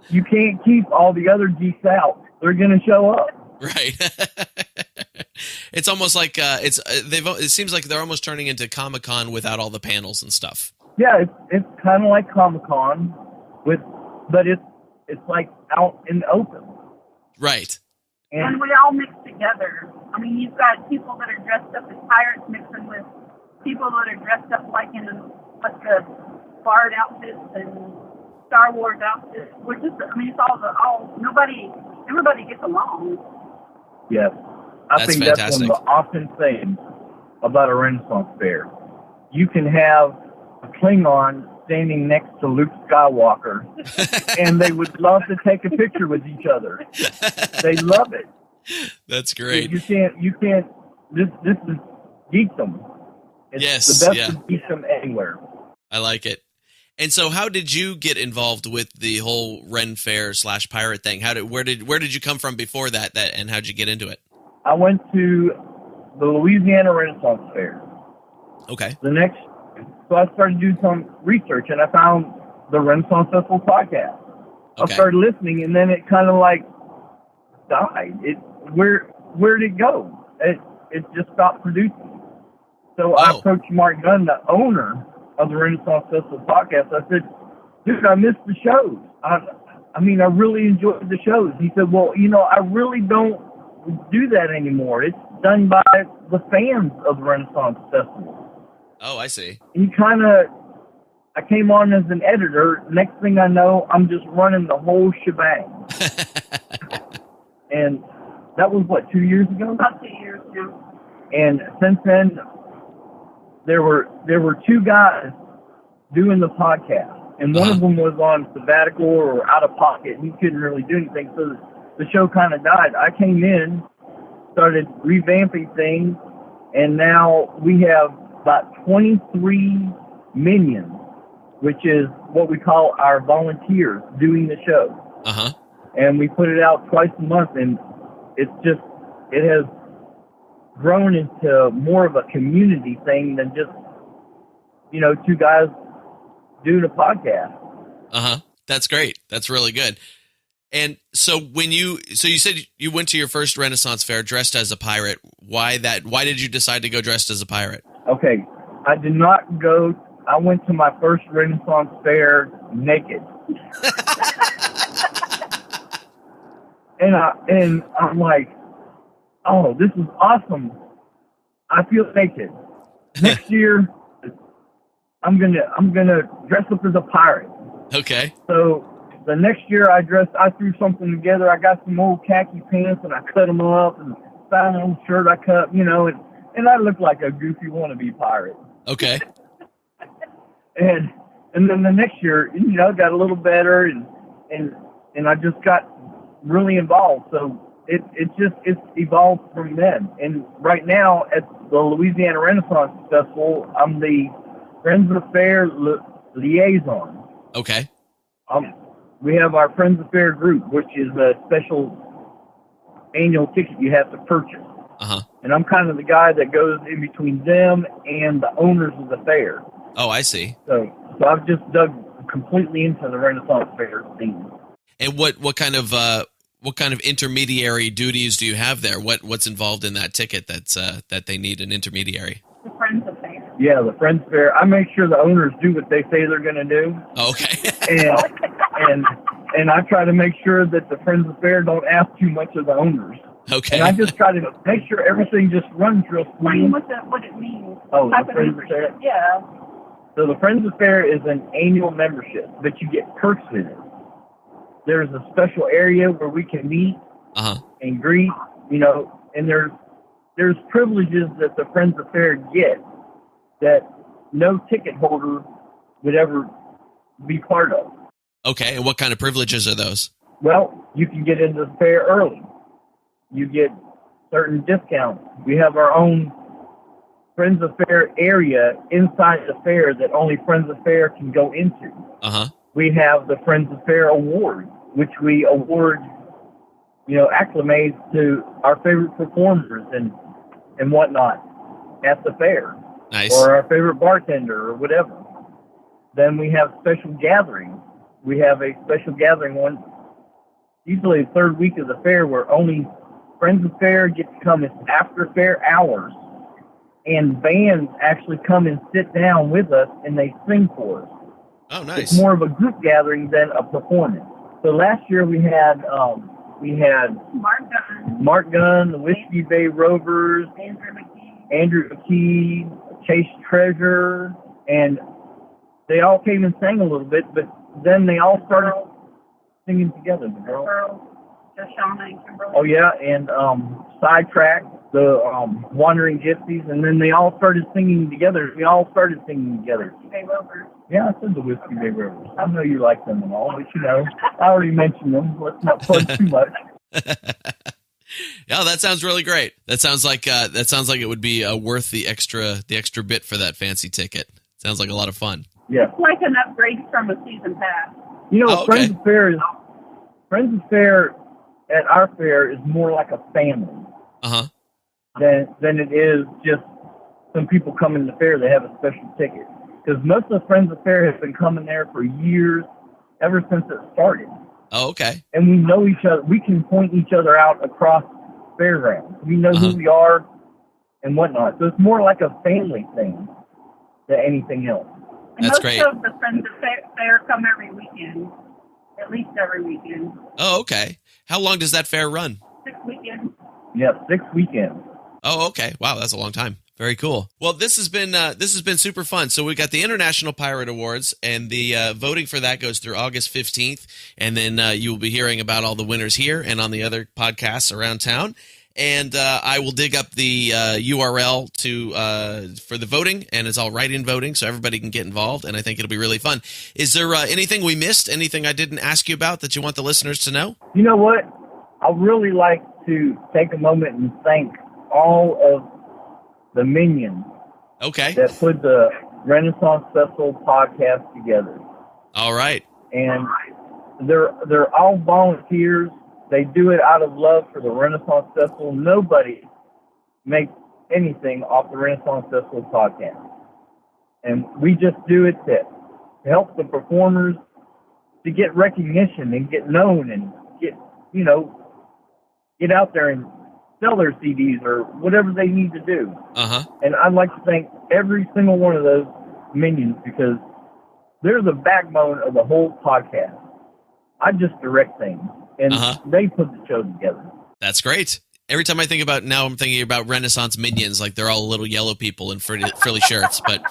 you can't keep all the other geeks out. They're going to show up. Right. It's almost like it seems like they're almost turning into Comic-Con without all the panels and stuff. Yeah, it's kind of like Comic-Con, but it's like out in the open. Right. And we all mix together. I mean, you've got people that are dressed up as pirates mixing with people that are dressed up like in a Bard outfits and Star Wars outfits. It's everybody gets along. Yes. I think fantastic. that's one of the awesome things about a Renaissance fair. You can have a Klingon standing next to Luke Skywalker, and they would love to take a picture with each other. They love it. That's great. You can't, this is geekdom. It's the best of geekdom anywhere. I like it. And so how did you get involved with the whole Ren Fair / pirate thing? Where did you come from before that, and how'd you get into it? I went to the Louisiana Renaissance Fair. Okay. So I started doing some research, and I found the Renaissance Festival podcast. Okay. I started listening, and then it kind of like died. Where'd it go? It just stopped producing. So I approached Mark Gunn, the owner of the Renaissance Festival podcast. I said, dude, I missed the shows. I really enjoyed the shows. He said, well, I really don't do that anymore. It's done by the fans of the Renaissance Festival. Oh, I see. I came on as an editor. Next thing I know, I'm just running the whole shebang. And that was, 2 years ago? About 2 years ago. And since then, there were two guys doing the podcast, and one of them was on sabbatical or out of pocket, and he couldn't really do anything, so the show kind of died. I came in, started revamping things, and now we have about 23 minions, which is what we call our volunteers doing the show. Uh-huh. And we put it out twice a month, and it has grown into more of a community thing than just, two guys doing a podcast. Uh-huh. That's great. That's really good. And so you said you went to your first Renaissance fair dressed as a pirate. Why did you decide to go dressed as a pirate? Okay. I did not go. I went to my first Renaissance fair naked. and I'm like, oh, this is awesome. I feel naked. Next year, I'm gonna dress up as a pirate. Okay. So the next year I threw something together. I got some old khaki pants and I cut them up and found an old shirt I cut, and I looked like a goofy wannabe pirate. Okay. And then the next year, got a little better and I just got really involved. So it's evolved from then. And right now at the Louisiana Renaissance Festival, I'm the Friends of the Fair liaison. Okay. We have our Friends of the Fair group, which is a special annual ticket you have to purchase. Uh-huh. And I'm kind of the guy that goes in between them and the owners of the fair. Oh, I see. So I've just dug completely into the Renaissance Fair scene. And what kind of intermediary duties do you have there? What's involved in that ticket that they need an intermediary? The Friends Affair. Yeah, the Friends Fair. I make sure the owners do what they say they're going to do. Okay. and I try to make sure that the Friends Affair don't ask too much of the owners. Okay. And I just try to make sure everything just runs real smooth. What it means. Oh, the Friends Affair? Yeah. So the Friends Affair is an annual membership, but you get perks in it. There's a special area where we can meet and greet, and there's privileges that the Friends Affair get that no ticket holder would ever be part of. Okay, and what kind of privileges are those? Well, you can get into the fair early. You get certain discounts. We have our own Friends Affair area inside the fair that only Friends Affair can go into. We have the Friends Affair Award, which we award, acclimates to our favorite performers and whatnot at the fair. Nice. Or our favorite bartender or whatever. Then we have special gatherings. We have a special gathering one, usually the third week of the fair, where only Friends of Fair get to come. It's after fair hours, and bands actually come and sit down with us and they sing for us. Oh, nice. It's more of a group gathering than a performance. So last year we had Mark Gunn, the Whiskey Bay Rovers, Andrew McKee, Chase Treasure, and they all came and sang a little bit, but then they all started singing together. The girls. Shoshana and Kimberly. Oh, yeah, and Sidetrack, the Wandering Gypsies, and then they all started singing together. We all started singing together. Whiskey Bay Rovers. Yeah, I said the Whiskey Bay Rovers. I know you like them and all, but I already mentioned them. Let's not plug too much. Yeah, that sounds really great. That sounds like it would be worth the extra bit for that fancy ticket. Sounds like a lot of fun. Yeah, it's like an upgrade from a season pass. Friends of Fair at our fair is more like a family. Than it is just some people coming to the fair. They have a special ticket, because most of the Friends of Fair have been coming there for years, ever since it started. Oh, okay. And we know each other. We can point each other out across fairgrounds. We know who we are and whatnot. So it's more like a family thing than anything else. And that's great. Most of the Friends of Fair come every weekend, at least every weekend. Oh, okay. How long does that fair run? 6 weekends. Yeah, 6 weekends. Oh, okay. Wow, that's a long time. Very cool. Well, this has been super fun. So we've got the International Pirate Awards, and the voting for that goes through August 15th, and then you will be hearing about all the winners here and on the other podcasts around town. And I will dig up the URL for the voting, and it's all write-in voting, so everybody can get involved, and I think it'll be really fun. Is there anything we missed, anything I didn't ask you about that you want the listeners to know? You know what? I'd really like to take a moment and thank all of the minions that put the Renaissance Festival podcast together. All right. And they're all volunteers. They do it out of love for the Renaissance Festival. Nobody makes anything off the Renaissance Festival podcast. And we just do it to help the performers to get recognition and get known and get out there and sell their CDs or whatever they need to do. And I'd like to thank every single one of those minions, because they're the backbone of the whole podcast. I just direct things, and they put the show together. That's great. Every time I think about now, I'm thinking about Renaissance minions, like they're all little yellow people in frilly shirts. But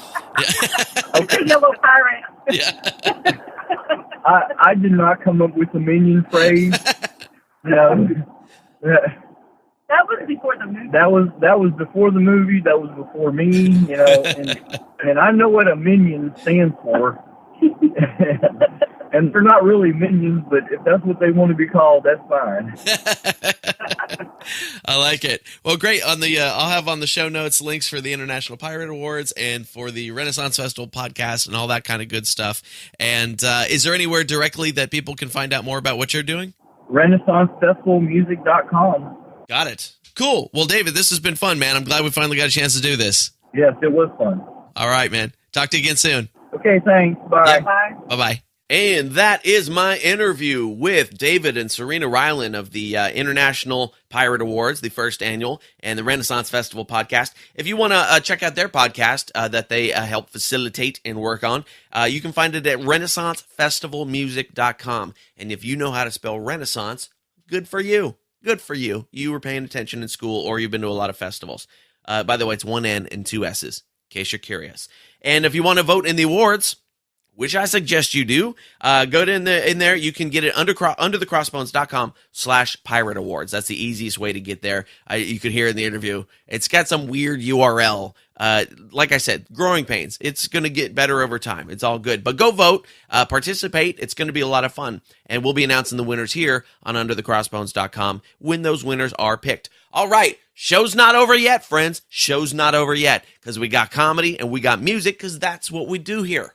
Okay. Yellow pirate. Yeah. I did not come up with the minion phrase. That was before the movie. That was before the movie. That was before me. And I know what a minion stands for. And they're not really minions, but if that's what they want to be called, that's fine. I like it. Well, great. On the I'll have on the show notes links for the International Pirate Awards and for the Renaissance Festival podcast and all that kind of good stuff. And is there anywhere directly that people can find out more about what you're doing? RenaissanceFestivalmusic.com. Got it. Cool. Well, David, this has been fun, man. I'm glad we finally got a chance to do this. Yes, it was fun. All right, man. Talk to you again soon. Okay, thanks. Bye. Yep. Bye-bye. And that is my interview with David and Serena Reiland of the International Pirate Awards, the first annual, and the Renaissance Festival podcast. If you want to check out their podcast that they help facilitate and work on, you can find it at renaissancefestivalmusic.com. And if you know how to spell Renaissance, good for you. Good for you. You were paying attention in school or you've been to a lot of festivals. By the way, it's one N and two S's, in case you're curious. And if you want to vote in the awards, which I suggest you do, go in there. You can get it under thecrossbones.com/pirate awards. That's the easiest way to get there. You could hear in the interview. It's got some weird URL. Like I said, growing pains. It's going to get better over time. It's all good. But go vote, participate. It's going to be a lot of fun. And we'll be announcing the winners here on underthecrossbones.com when those winners are picked. All right. Show's not over yet, friends. Show's not over yet because we got comedy and we got music because that's what we do here.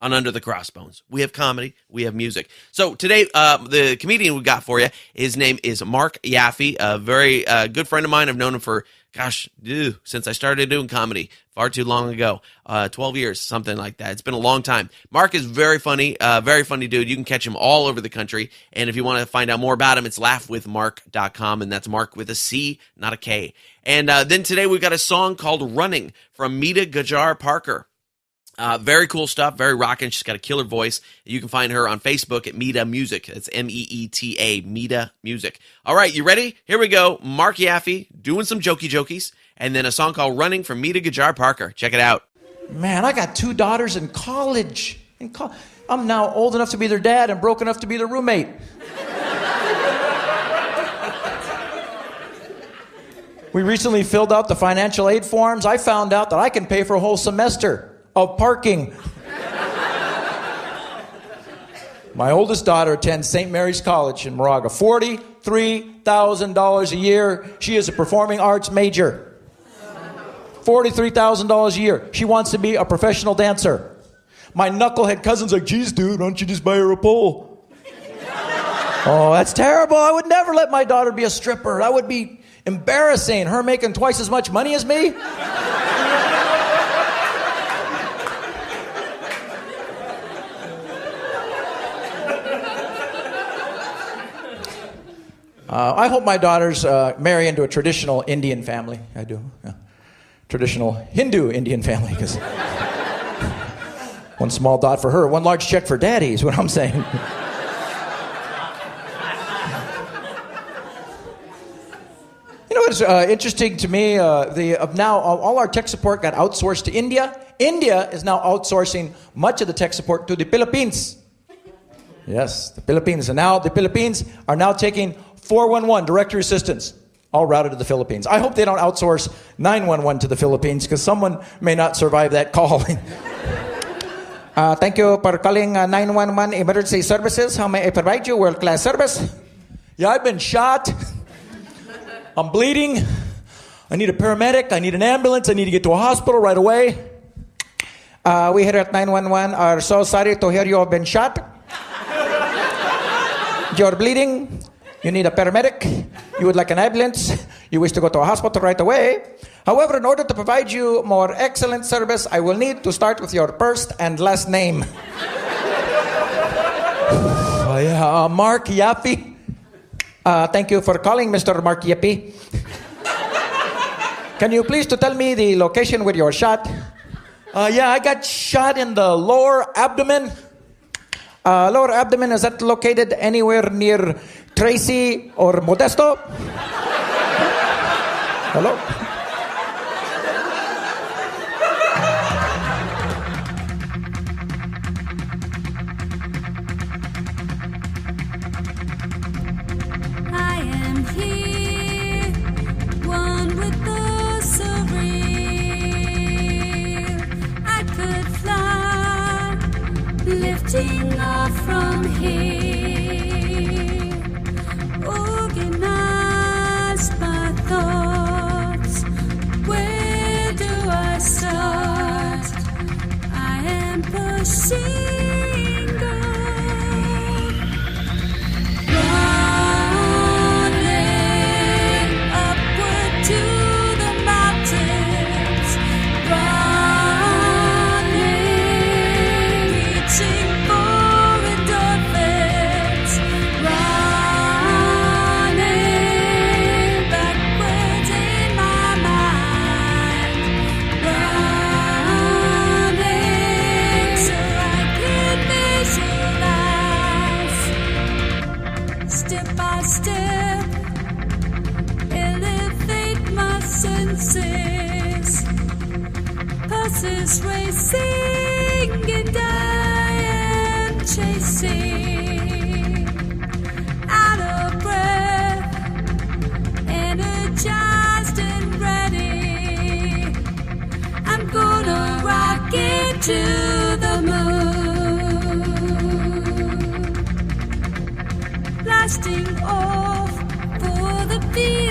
On Under the Crossbones. We have comedy, we have music. So today, the comedian we got for you, his name is Mark Yaffe, a very good friend of mine. I've known him for, since I started doing comedy, far too long ago, 12 years, something like that. It's been a long time. Mark is very funny dude. You can catch him all over the country. And if you want to find out more about him, it's laughwithmark.com, and that's Mark with a C, not a K. And then today we've got a song called Running from Mita Gajar Parker. Very cool stuff, very rockin'. She's got a killer voice. You can find her on Facebook at Mita Music. It's Meeta, Mita Music. All right, you ready? Here we go. Mark Yaffe doing some jokies, and then a song called Running from Mita Gajar Parker. Check it out. Man, I got 2 daughters in college. I'm now old enough to be their dad and broke enough to be their roommate. We recently filled out the financial aid forms. I found out that I can pay for a whole semester of parking. My oldest daughter attends St. Mary's College in Moraga. $43,000 a year. She is a performing arts major. $43,000 a year. She wants to be a professional dancer. My knucklehead cousin's like, geez, dude, why don't you just buy her a pole? Oh, that's terrible. I would never let my daughter be a stripper. That would be embarrassing. Her making twice as much money as me. I hope my daughters marry into a traditional Indian family. I do. Yeah. Traditional Hindu Indian family. Because one small dot for her, one large check for daddy is what I'm saying. You know what's interesting to me? Now all our tech support got outsourced to India. India is now outsourcing much of the tech support to the Philippines. Yes, the Philippines. And now the Philippines are now taking 411 directory assistance, all routed to the Philippines. I hope they don't outsource 911 to the Philippines because someone may not survive that call. Thank you for calling 911 Emergency Services. How may I provide you world-class service? Yeah, I've been shot. I'm bleeding. I need a paramedic. I need an ambulance. I need to get to a hospital right away. We here at 911 are so sorry to hear you have been shot. You're bleeding. You need a paramedic. You would like an ambulance. You wish to go to a hospital right away. However, in order to provide you more excellent service, I will need to start with your first and last name. Mark Yaffe. Thank you for calling, Mr. Mark Yaffe. Can you please to tell me the location where you were shot? I got shot in the lower abdomen. Lower abdomen, is that located anywhere near Tracy or Modesto? Hello? I am here, one with the surreal. I could fly, lifting off from here. Organize my thoughts. Where do I start? I am pushing on, running upward to the mountains, running, reaching for heart is racing and I am chasing, out of breath, energized and ready. I'm gonna rock it to the moon, blasting off for the feeling.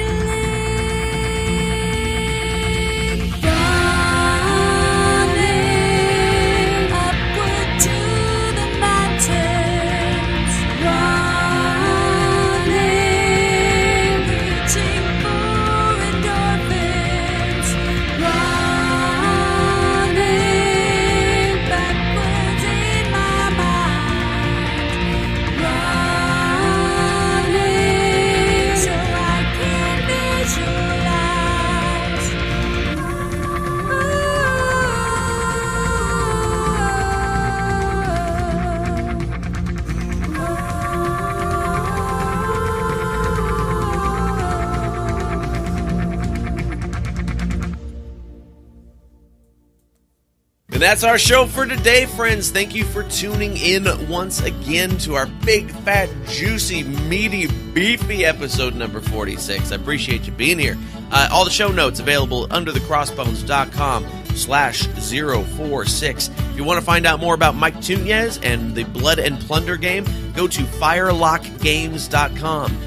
And that's our show for today, friends. Thank you for tuning in once again to our big, fat, juicy, meaty, beefy episode number 46. I appreciate you being here. All the show notes available under thecrossbones.com/046. If you want to find out more about Mike Tunez and the Blood and Plunder game, go to firelockgames.com.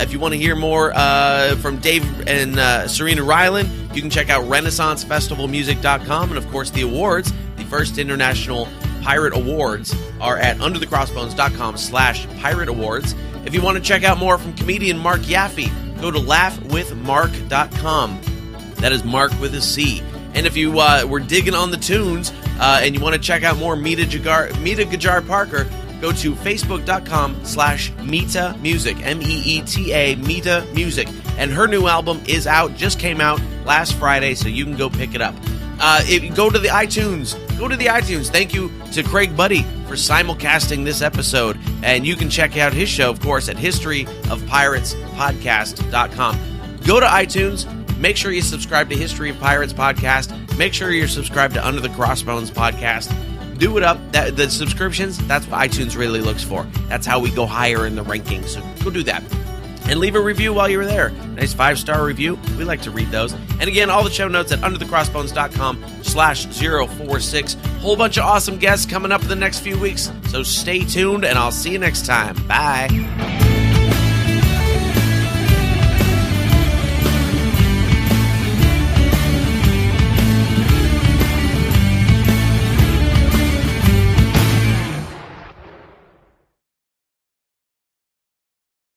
If you want to hear more from David and Serena Reiland, you can check out renaissancefestivalmusic.com. And, of course, the awards, the first International Pirate Awards, are at underthecrossbones.com/pirate awards. If you want to check out more from comedian Mark Yaffe, go to laughwithmark.com. That is Mark with a C. And if you were digging on the tunes and you want to check out more Mita Gajar Parker, go to facebook.com/Mita Music, MEETA, Mita Music. And her new album is out, just came out last Friday, so you can go pick it up. If you go to the iTunes, Thank you to Craig Buddy for simulcasting this episode. And you can check out his show, of course, at historyofpiratspodcast.com. Go to iTunes, make sure you subscribe to History of Pirates Podcast, make sure you're subscribed to Under the Crossbones Podcast. Do it up. The subscriptions, that's what iTunes really looks for. That's how we go higher in the rankings. So go do that. And leave a review while you're there. Nice 5-star review. We like to read those. And again, all the show notes at underthecrossbones.com/046. Whole bunch of awesome guests coming up in the next few weeks. So stay tuned, and I'll see you next time. Bye.